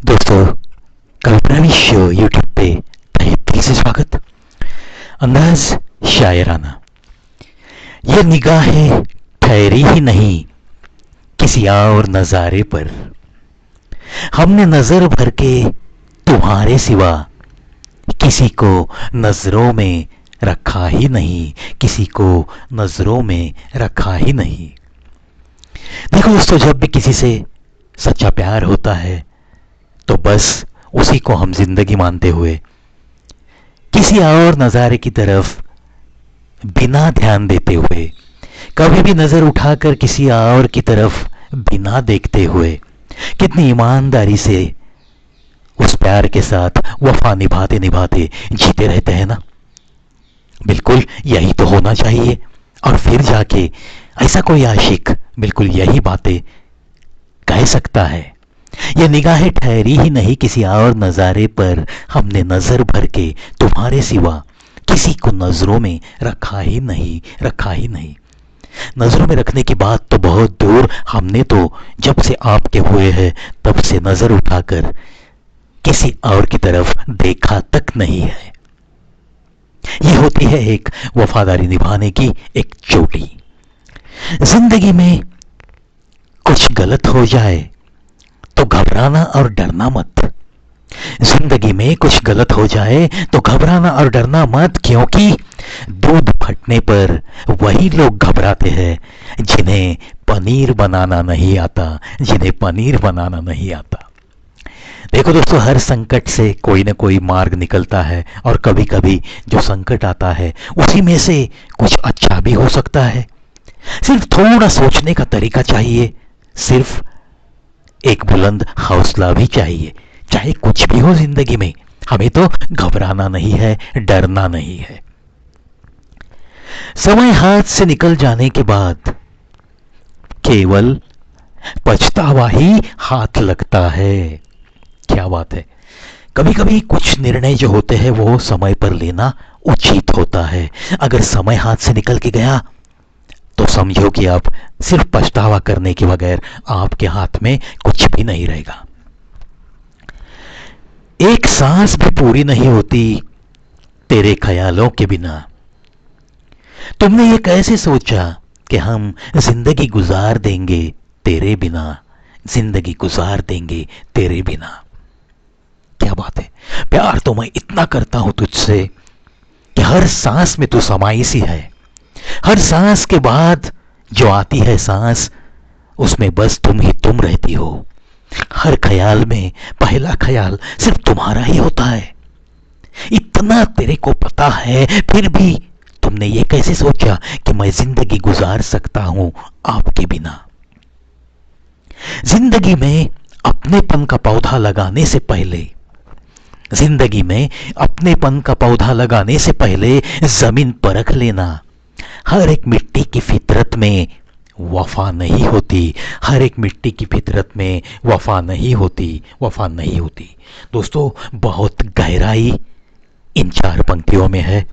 दोस्तों, कल्पना show YouTube पे तहे दिल से स्वागत। अंदाज शायराना। ये निगाहें ठहरी ही नहीं किसी और नजारे पर। हमने नजर भर के तुम्हारे सिवा किसी को नजरों में रखा ही नहीं, किसी को नजरों में रखा ही नहीं। देखो दोस्तों, जब भी किसी से सच्चा प्यार होता है तो बस उसी को हम जिंदगी मानते हुए किसी और नज़ारे की तरफ बिना ध्यान देते हुए, कभी भी नज़र उठाकर किसी और की तरफ बिना देखते हुए कितनी ईमानदारी से उस प्यार के साथ वफा निभाते निभाते जीते रहते हैं ना। बिल्कुल यही तो होना चाहिए। और फिर जाके ऐसा कोई आशिक बिल्कुल यही बातें कह सकता है। ये निगाहें ठहरी ही नहीं किसी और नज़ारे पर। हमने नजर भर के तुम्हारे सिवा किसी को नजरों में रखा ही नहीं, रखा ही नहीं। नजरों में रखने की बात तो बहुत दूर, हमने तो जब से आपके हुए हैं तब से नजर उठाकर किसी और की तरफ देखा तक नहीं है। ये होती है एक वफादारी निभाने की एक चोटी। जिंदगी में कुछ गलत हो जाए तो घबराना और डरना मत। जिंदगी में कुछ गलत हो जाए तो घबराना और डरना मत, क्योंकि दूध फटने पर वही लोग घबराते हैं जिन्हें पनीर बनाना नहीं आता, जिन्हें पनीर बनाना नहीं आता। देखो दोस्तों, हर संकट से कोई ना कोई मार्ग निकलता है और कभी कभी जो संकट आता है उसी में से कुछ अच्छा भी हो सकता है। सिर्फ थोड़ा सोचने का तरीका चाहिए, सिर्फ एक बुलंद हौसला भी चाहिए। चाहे कुछ भी हो जिंदगी में, हमें तो घबराना नहीं है, डरना नहीं है। समय हाथ से निकल जाने के बाद केवल पछतावा ही हाथ लगता है। क्या बात है। कभी कभी कुछ निर्णय जो होते हैं वो समय पर लेना उचित होता है। अगर समय हाथ से निकल के गया तो समझो कि आप सिर्फ पछतावा करने के बगैर आपके हाथ में कुछ भी नहीं रहेगा। एक सांस भी पूरी नहीं होती तेरे ख्यालों के बिना। तुमने ये कैसे सोचा कि हम जिंदगी गुजार देंगे तेरे बिना, जिंदगी गुजार देंगे तेरे बिना। क्या बात है। प्यार तो मैं इतना करता हूं तुझसे कि हर सांस में तू समाई सी है। हर सांस के बाद जो आती है सांस, उसमें बस तुम ही तुम रहती हो। हर ख्याल में पहला ख्याल सिर्फ तुम्हारा ही होता है। इतना तेरे को पता है, फिर भी तुमने ये कैसे सोचा कि मैं जिंदगी गुजार सकता हूं आपके बिना। जिंदगी में अपनेपन का पौधा लगाने से पहले, जिंदगी में अपनेपन का पौधा लगाने से पहले जमीन परख लेना। हर एक मिट्टी की फितरत में वफा नहीं होती, हर एक मिट्टी की फितरत में वफा नहीं होती, वफा नहीं होती। दोस्तों, बहुत गहराई इन चार पंक्तियों में है।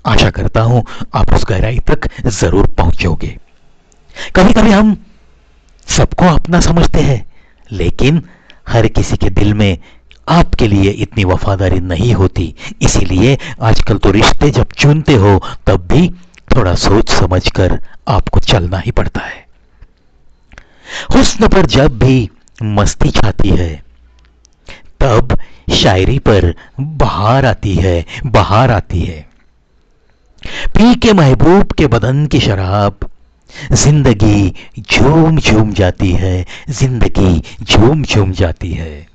आशा करता हूं आप उस गहराई तक जरूर पहुंचोगे। कभी कभी हम सबको अपना समझते हैं, लेकिन हर किसी के दिल में आपके लिए इतनी वफादारी नहीं होती। इसीलिए आजकल तो रिश्ते जब चुनते हो तब भी थोड़ा सोच समझकर आपको चलना ही पड़ता है। हुस्न पर जब भी मस्ती छाती है तब शायरी पर बहार आती है, बहार आती है। पी के महबूब के बदन की शराब जिंदगी झूम झूम जाती है, जिंदगी झूम झूम जाती है।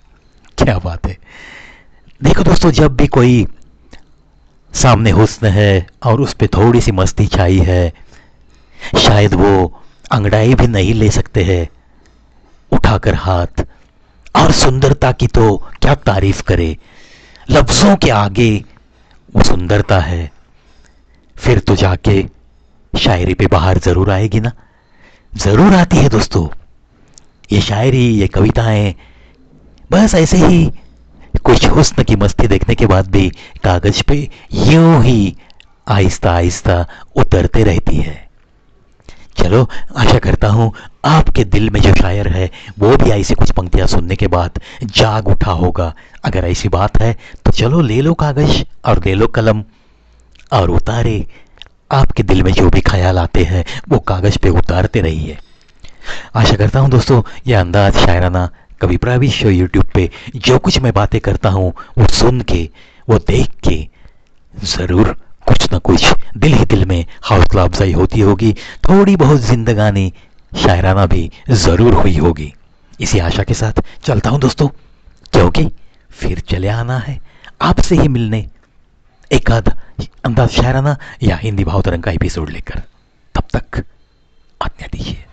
क्या बात है। देखो दोस्तों, जब भी कोई सामने हुस्न है और उस पे थोड़ी सी मस्ती छाई है, शायद वो अंगड़ाई भी नहीं ले सकते हैं उठाकर हाथ। और सुंदरता की तो क्या तारीफ करे, लफ्जों के आगे वो सुंदरता है। फिर तो जाके शायरी पे बाहर जरूर आएगी ना, जरूर आती है दोस्तों। ये शायरी, ये कविताएं बस ऐसे ही कुछ हुस्न की मस्ती देखने के बाद भी कागज पे यूं ही आहिस्ता आहिस्ता उतरते रहती है। चलो, आशा करता हूँ आपके दिल में जो शायर है वो भी ऐसी कुछ पंक्तियाँ सुनने के बाद जाग उठा होगा। अगर ऐसी बात है तो चलो ले लो कागज और ले लो कलम और उतारे, आपके दिल में जो भी ख्याल आते हैं वो कागज पे उतारते रहिए। आशा करता हूँ दोस्तों ये अंदाज शायराना कभी प्रावी शो यूट्यूब पे जो कुछ मैं बातें करता हूँ वो सुन के, वो देख के ज़रूर कुछ ना कुछ दिल ही दिल में हौसला अफजाई होती होगी, थोड़ी बहुत जिंदगानी शायराना भी ज़रूर हुई होगी। इसी आशा के साथ चलता हूँ दोस्तों, क्योंकि फिर चले आना है आपसे ही मिलने एक आध अंदाज शायराना या हिंदी भाव तरंग का एपिसोड लेकर। तब तक आज्ञा दीजिए।